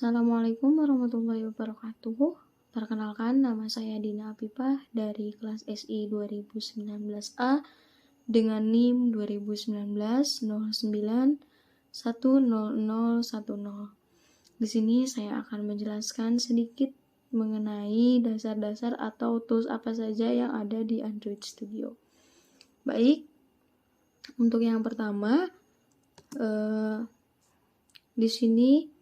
Assalamualaikum warahmatullahi wabarakatuh. Perkenalkan, nama saya Dina Apipah dari kelas SI 2019A dengan NIM 2019-09-10010. Di sini saya akan menjelaskan sedikit mengenai dasar-dasar atau tools apa saja yang ada di Android Studio. Baik, untuk yang pertama, di sini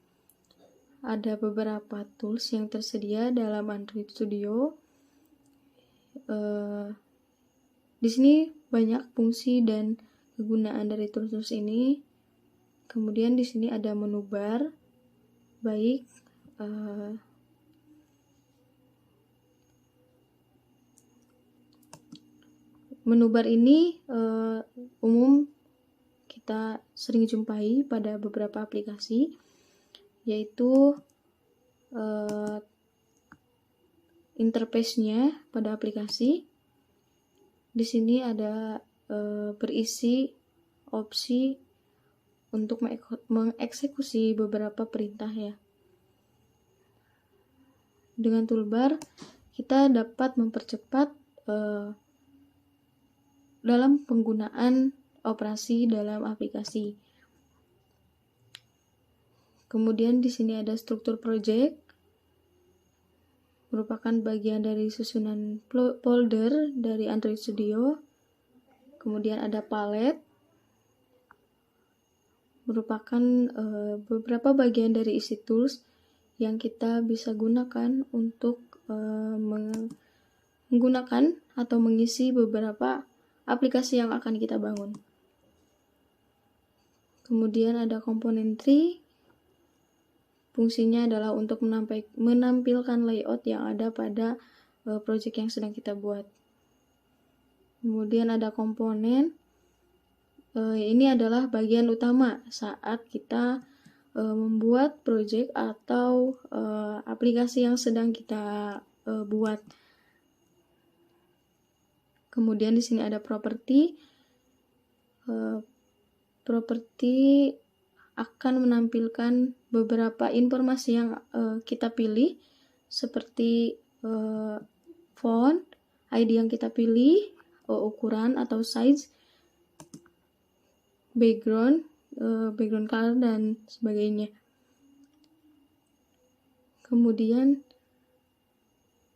ada beberapa tools yang tersedia dalam Android Studio. Di sini banyak fungsi dan kegunaan dari tools ini. Kemudian di sini ada menu bar. Baik, menu bar ini umum kita sering jumpai pada beberapa aplikasi, yaitu interface-nya pada aplikasi. Di sini ada berisi opsi untuk mengeksekusi beberapa perintah ya. Dengan toolbar kita dapat mempercepat dalam penggunaan operasi dalam aplikasi. Kemudian di sini ada struktur project, merupakan bagian dari susunan folder dari Android Studio. Kemudian ada palette, merupakan beberapa bagian dari isi tools yang kita bisa gunakan untuk menggunakan atau mengisi beberapa aplikasi yang akan kita bangun. Kemudian ada komponen tree. Fungsinya adalah untuk menampilkan layout yang ada pada project yang sedang kita buat. Kemudian ada komponen. Ini adalah bagian utama saat kita membuat project atau aplikasi yang sedang kita buat. Kemudian di sini ada properti. Properti akan menampilkan beberapa informasi yang kita pilih, seperti font, ID yang kita pilih, ukuran atau size, background color, dan sebagainya. Kemudian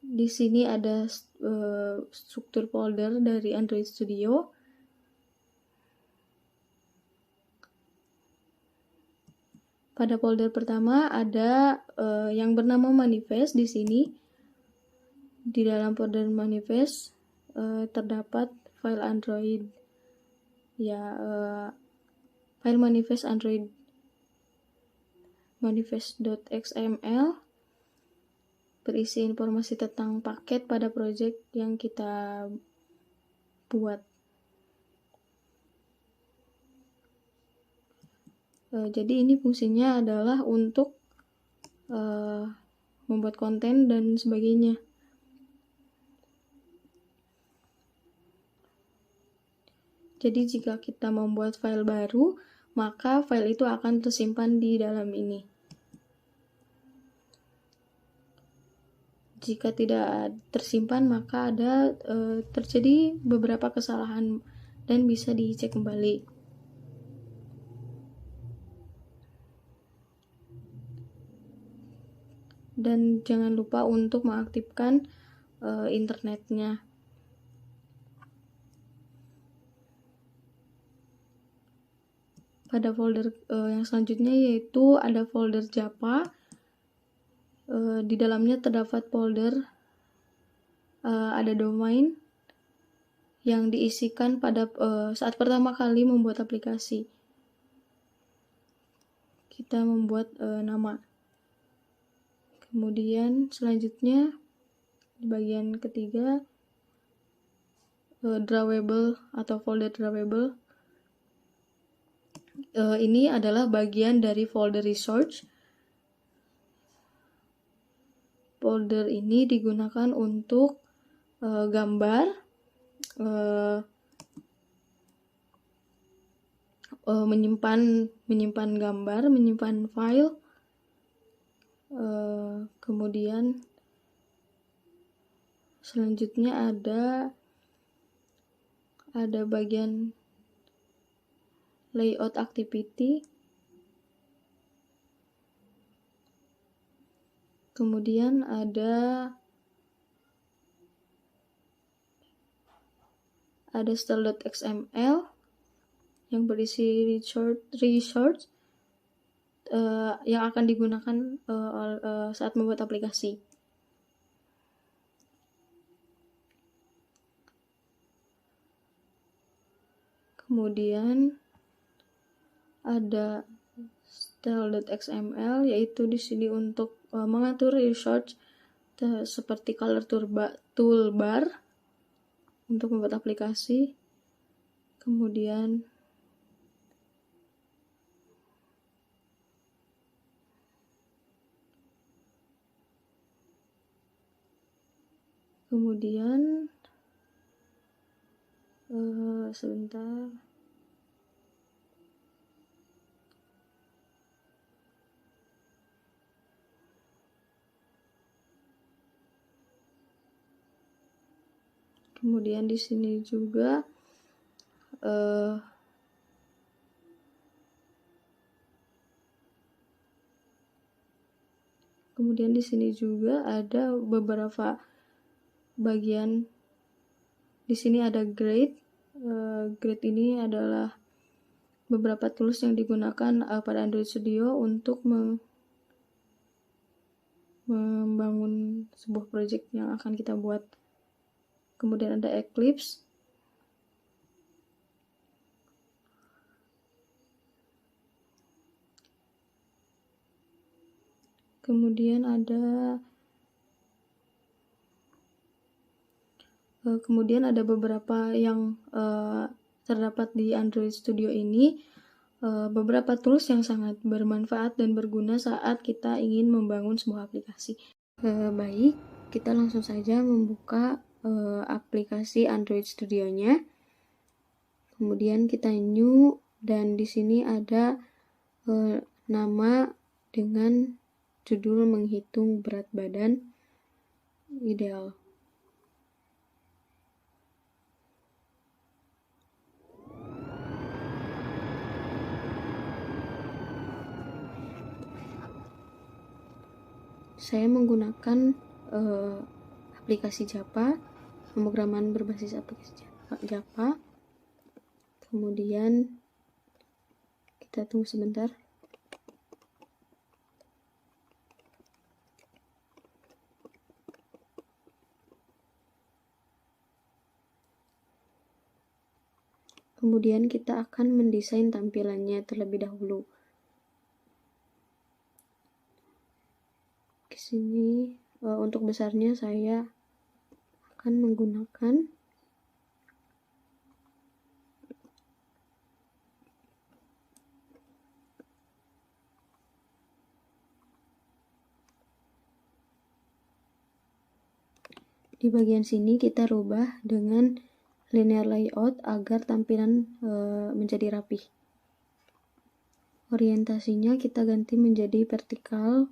di sini ada struktur folder dari Android Studio. Pada folder pertama ada yang bernama manifest. Di sini di dalam folder manifest terdapat file Android ya, file manifest Android manifest.xml berisi informasi tentang paket pada project yang kita buat. Jadi ini fungsinya adalah untuk membuat konten dan sebagainya. Jadi jika kita membuat file baru, maka file itu akan tersimpan di dalam ini. Jika tidak tersimpan, maka ada terjadi beberapa kesalahan dan bisa dicek kembali. Dan jangan lupa untuk mengaktifkan internetnya. Pada folder yang selanjutnya yaitu ada folder Java. Di dalamnya terdapat folder ada domain yang diisikan pada saat pertama kali membuat aplikasi. Kita membuat nama. Kemudian selanjutnya di bagian ketiga drawable atau folder drawable. Ini adalah bagian dari folder resource. Folder ini digunakan untuk gambar, menyimpan gambar, menyimpan file, Kemudian selanjutnya ada bagian layout activity, kemudian ada style.xml yang berisi resource yang akan digunakan saat membuat aplikasi. Kemudian ada style.xml, yaitu di sini untuk mengatur resource seperti color toolbar untuk membuat aplikasi. Kemudian sebentar. Kemudian di sini juga ada beberapa bagian. Di sini ada grade. Grade ini adalah beberapa tools yang digunakan pada Android Studio untuk membangun sebuah project yang akan kita buat. Kemudian ada Eclipse. Kemudian ada beberapa yang terdapat di Android Studio ini, beberapa tools yang sangat bermanfaat dan berguna saat kita ingin membangun sebuah aplikasi. Baik, kita langsung saja membuka aplikasi Android Studio-nya. Kemudian kita new, dan di sini ada nama dengan judul menghitung berat badan ideal. Saya menggunakan aplikasi Java, pemrograman berbasis aplikasi Java. Kemudian kita tunggu sebentar. Kemudian kita akan mendesain tampilannya terlebih dahulu. Di sini untuk besarnya saya akan menggunakan di bagian sini kita rubah dengan linear layout agar tampilan menjadi rapih. Orientasinya kita ganti menjadi vertikal.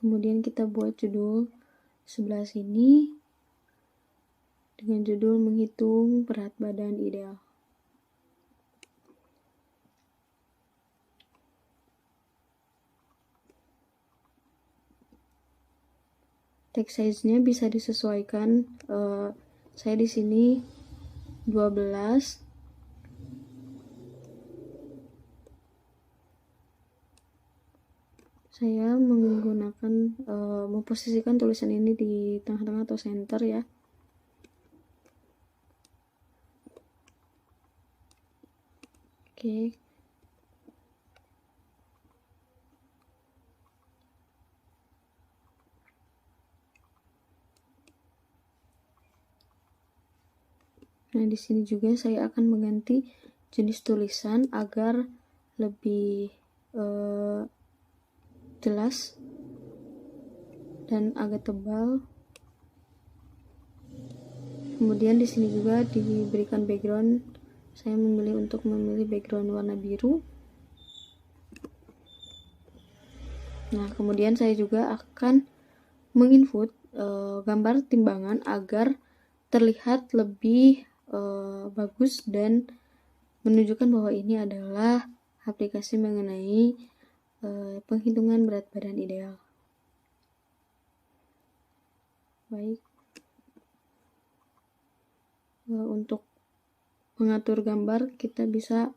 Kemudian kita buat judul sebelah sini dengan judul menghitung berat badan ideal. Text size-nya bisa disesuaikan. Saya di sini 12. Saya menggunakan memposisikan tulisan ini di tengah-tengah atau center ya. Oke. Nah, di sini juga saya akan mengganti jenis tulisan agar lebih jelas dan agak tebal. Kemudian di sini juga diberikan background. Saya memilih background warna biru. Nah, kemudian saya juga akan menginput gambar timbangan agar terlihat lebih bagus dan menunjukkan bahwa ini adalah aplikasi mengenai penghitungan berat badan ideal. Baik, untuk mengatur gambar kita bisa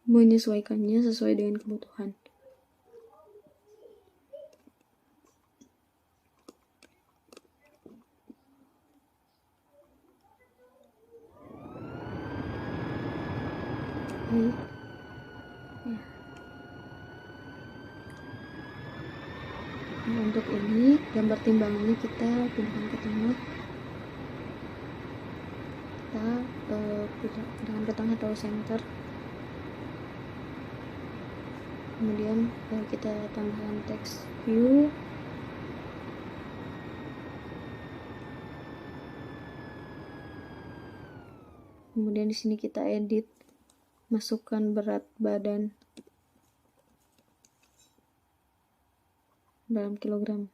menyesuaikannya sesuai dengan kebutuhan. Baik. Ya. Nah, untuk ini gambar timbangannya kita pindahkan ke tengah. Kita pindahkan ke tengah atau center. Kemudian kita tambahkan text view. Kemudian di sini kita edit, masukkan berat badan dalam kilogram.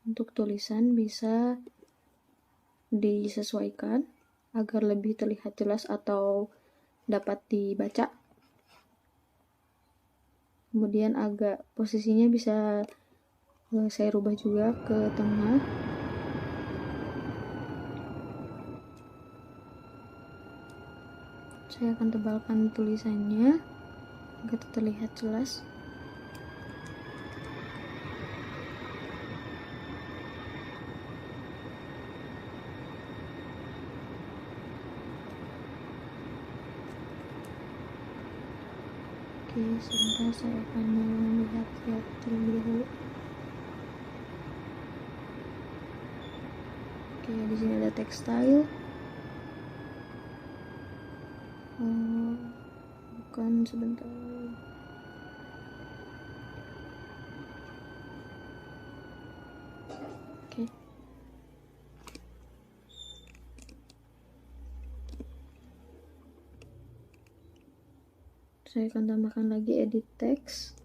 Untuk tulisan bisa disesuaikan agar lebih terlihat jelas atau dapat dibaca. Kemudian agak posisinya bisa saya rubah juga ke tengah. Saya akan tebalkan tulisannya agar terlihat jelas. Oke, sebentar saya akan melihat-lihat terlebih dahulu. Oke, di sini ada textile. Bukan, sebentar. Oke. Saya akan tambahkan lagi edit text.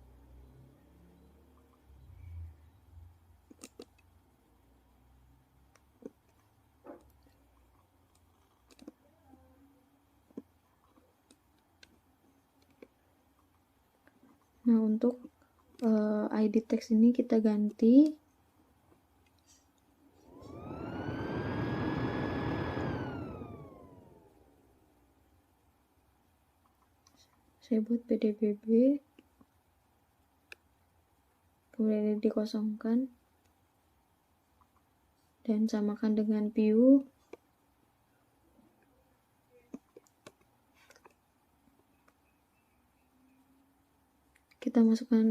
Nah, untuk ID text ini kita ganti saya buat PDBB, kemudian dikosongkan dan samakan dengan view. Kita masukkan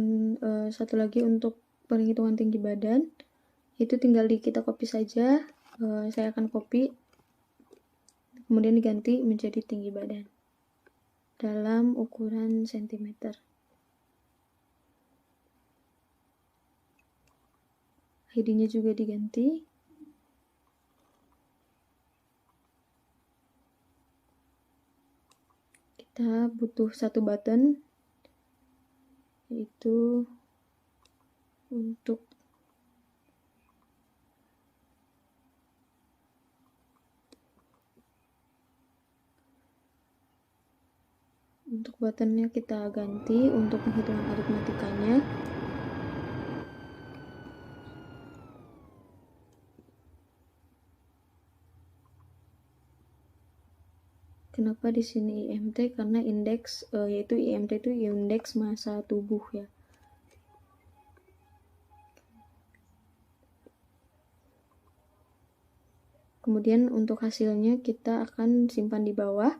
satu lagi untuk penghitungan tinggi badan, itu tinggal kita copy saja. Saya akan copy, kemudian diganti menjadi tinggi badan dalam ukuran cm. ID-nya juga diganti. Kita butuh satu button, yaitu untuk buttonnya kita ganti untuk penghitungan aritmatikanya. Kenapa di sini IMT? Karena indeks yaitu IMT itu indeks massa tubuh ya. Kemudian untuk hasilnya kita akan simpan di bawah.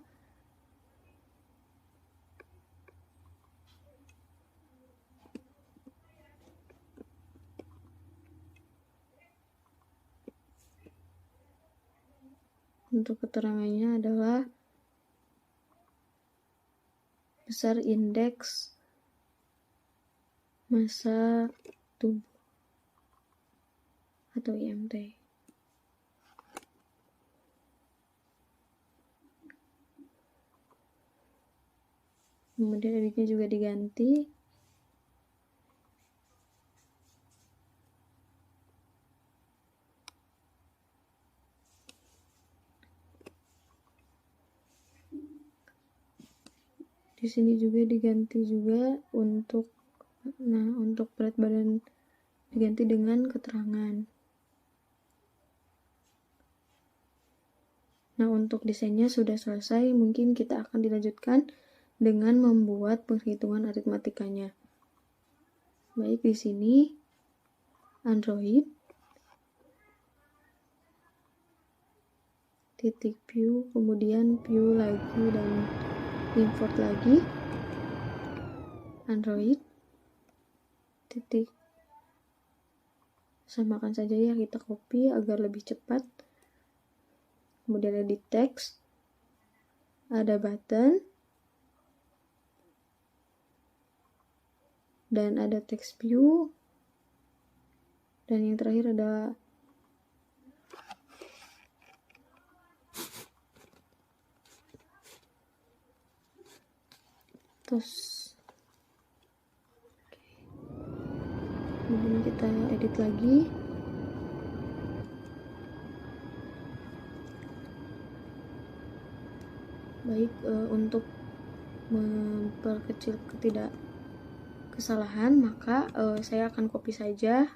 Untuk keterangannya adalah besar indeks massa tubuh atau IMT. Kemudian editnya juga diganti. Di sini juga diganti juga untuk berat badan diganti dengan keterangan. Nah, untuk desainnya sudah selesai, mungkin kita akan dilanjutkan dengan membuat penghitungan aritmatikanya. Baik, di sini Android titik view, kemudian view lagi dan import lagi Android titik, samakan saja ya, kita copy agar lebih cepat. Kemudian ada di teks, ada button, dan ada text view, dan yang terakhir ada tos. Kemudian kita edit lagi. Baik, untuk memperkecil kesalahan, maka saya akan copy saja.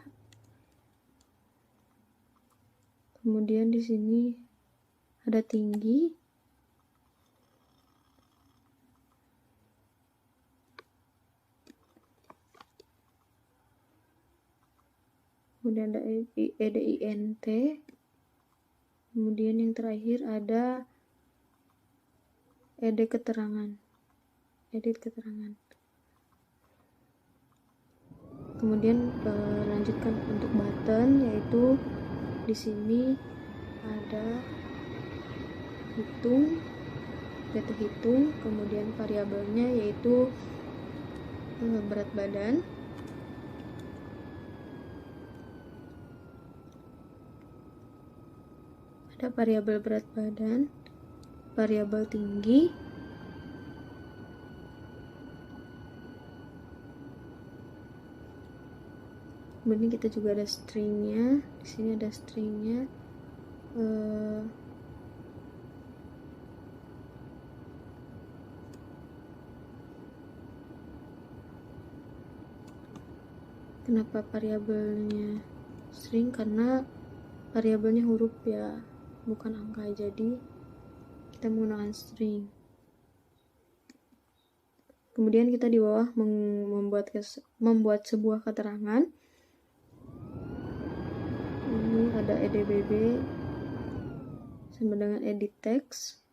Kemudian di sini ada tinggi. Kemudian ada EDINT. Kemudian yang terakhir ada edit keterangan. Kemudian lanjutkan untuk button, yaitu di sini ada data hitung, kemudian variabelnya yaitu berat badan. Ada variabel berat badan, variabel tinggi, kemudian kita juga ada stringnya. Di sini ada stringnya. Kenapa variabelnya string? Karena variabelnya huruf ya, bukan angka, jadi kita menggunakan string. Kemudian kita di bawah membuat sebuah keterangan. Ini ada edbb sama dengan edit text.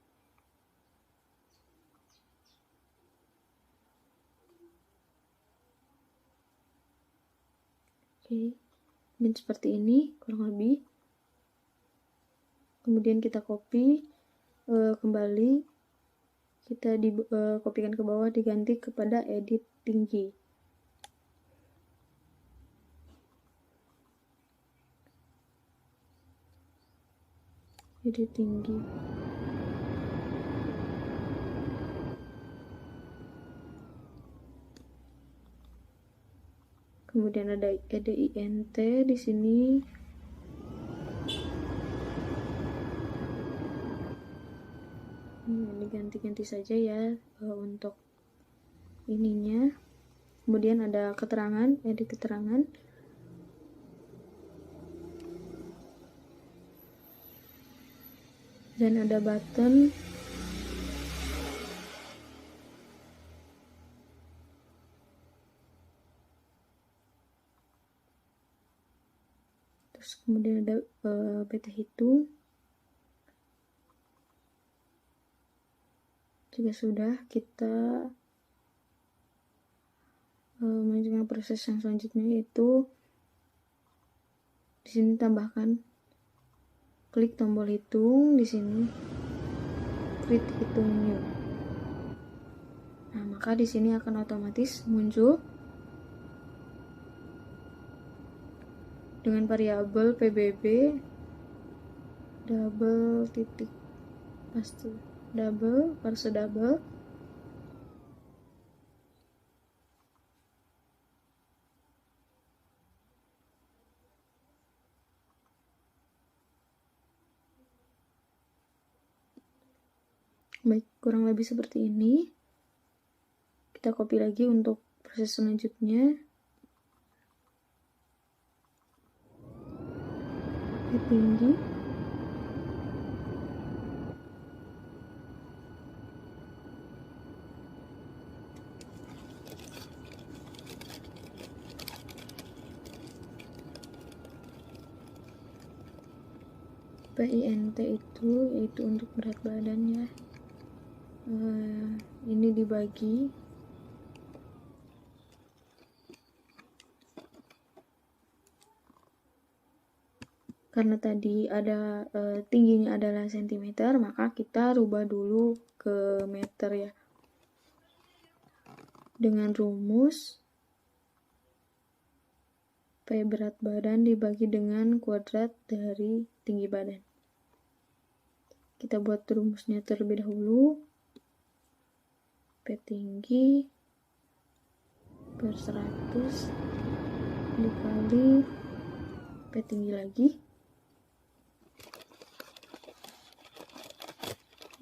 Oke, dan seperti ini kurang lebih. Kemudian kita copy kembali, kita kopikan ke bawah, diganti kepada edit tinggi. Edit tinggi. Kemudian ada EDINT di sini. Diganti-ganti saja ya untuk ininya. Kemudian ada keterangan, edit keterangan. Dan ada button. Terus kemudian ada beta hitung. Jika sudah, kita melanjutkan proses yang selanjutnya, yaitu di sini tambahkan, klik tombol hitung di sini, klik hitung new. Nah, maka di sini akan otomatis muncul dengan variabel PBB double titik parse double Baik, kurang lebih seperti ini. Kita copy lagi untuk proses selanjutnya. Tinggi. PINT itu yaitu untuk berat badan ya. Ini dibagi karena tadi ada tingginya adalah cm, maka kita rubah dulu ke meter ya. Dengan rumus P berat badan dibagi dengan kuadrat dari tinggi badan. Kita buat rumusnya terlebih dahulu. P tinggi per 100 dikali P tinggi lagi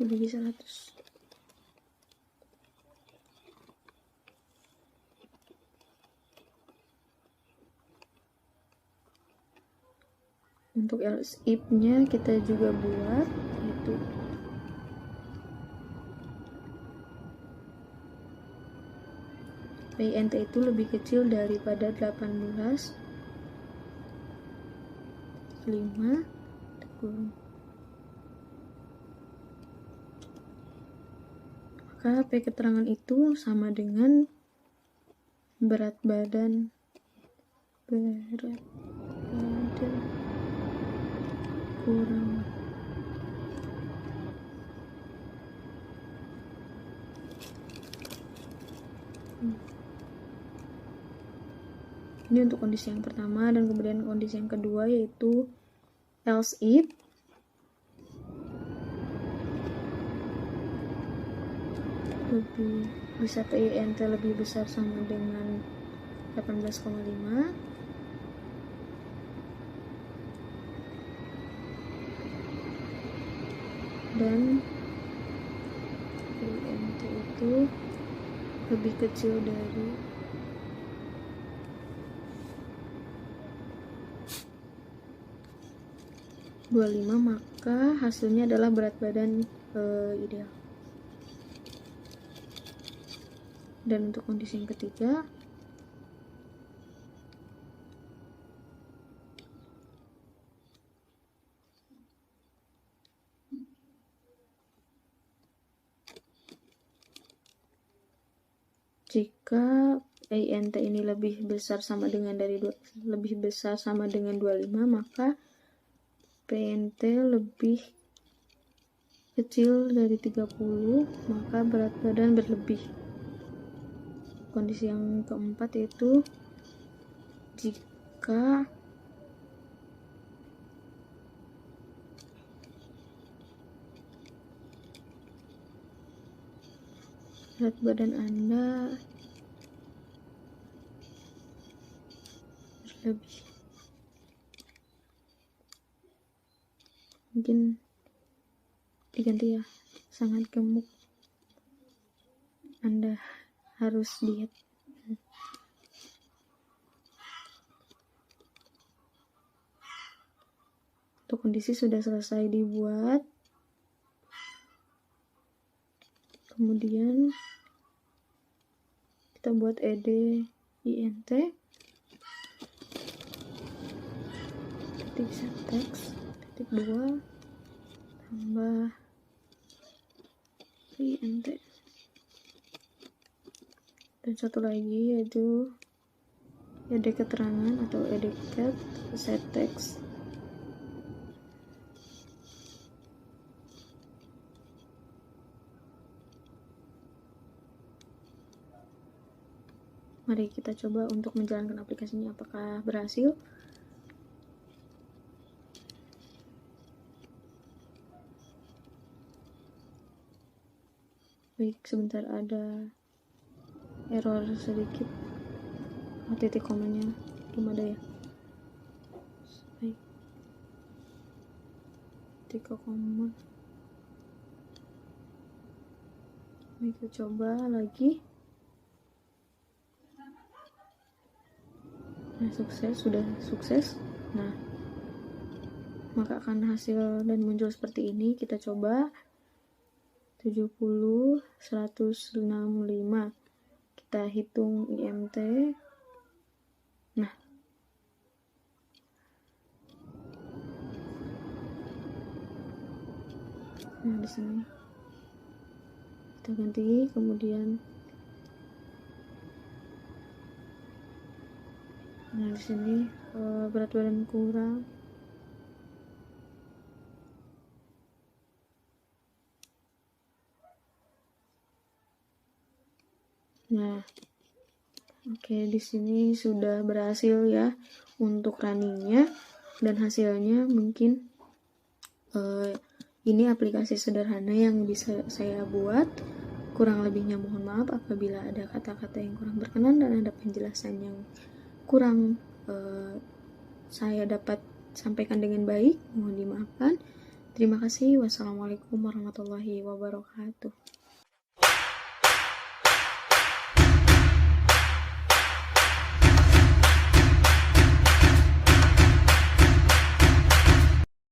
dibagi 100. Untuk else if-nya kita juga buat, yaitu PINT itu lebih kecil daripada 18 5 kurung. Maka P keterangan itu sama dengan berat badan kurang ini untuk kondisi yang pertama, dan kemudian kondisi yang kedua yaitu else if lebih bisa PINT lebih besar sama dengan 18,5 dan PINT itu lebih kecil dari 25, maka hasilnya adalah berat badan ideal. Dan untuk kondisi yang ketiga jika PINT ini lebih besar sama dengan 25, maka PINT lebih kecil dari 30, maka berat badan berlebih. Kondisi yang keempat yaitu jika berat badan Anda berlebih. Mungkin diganti ya, sangat gemuk, Anda harus diet. Untuk kondisi sudah selesai dibuat, kemudian kita buat ED INT titik set teks titik 2 tambah INT, dan satu lagi yaitu ED keterangan atau ED cat set teks. Mari kita coba untuk menjalankan aplikasinya apakah berhasil. Baik, sebentar ada error sedikit. Titik komanya belum ada ya. Baik, titik koma Kita coba lagi. Nah, sudah sukses. Nah, maka akan hasil dan muncul seperti ini. Kita coba 70, 165. Kita hitung IMT. Nah, di sini kita ganti, kemudian di sini berat badan kurang. Nah, oke, di sini sudah berhasil ya untuk runningnya, dan hasilnya mungkin ini aplikasi sederhana yang bisa saya buat. Kurang lebihnya mohon maaf apabila ada kata-kata yang kurang berkenan dan ada penjelasan yang kurang saya dapat sampaikan dengan baik, mohon dimaafkan. Terima kasih. Wassalamualaikum warahmatullahi wabarakatuh.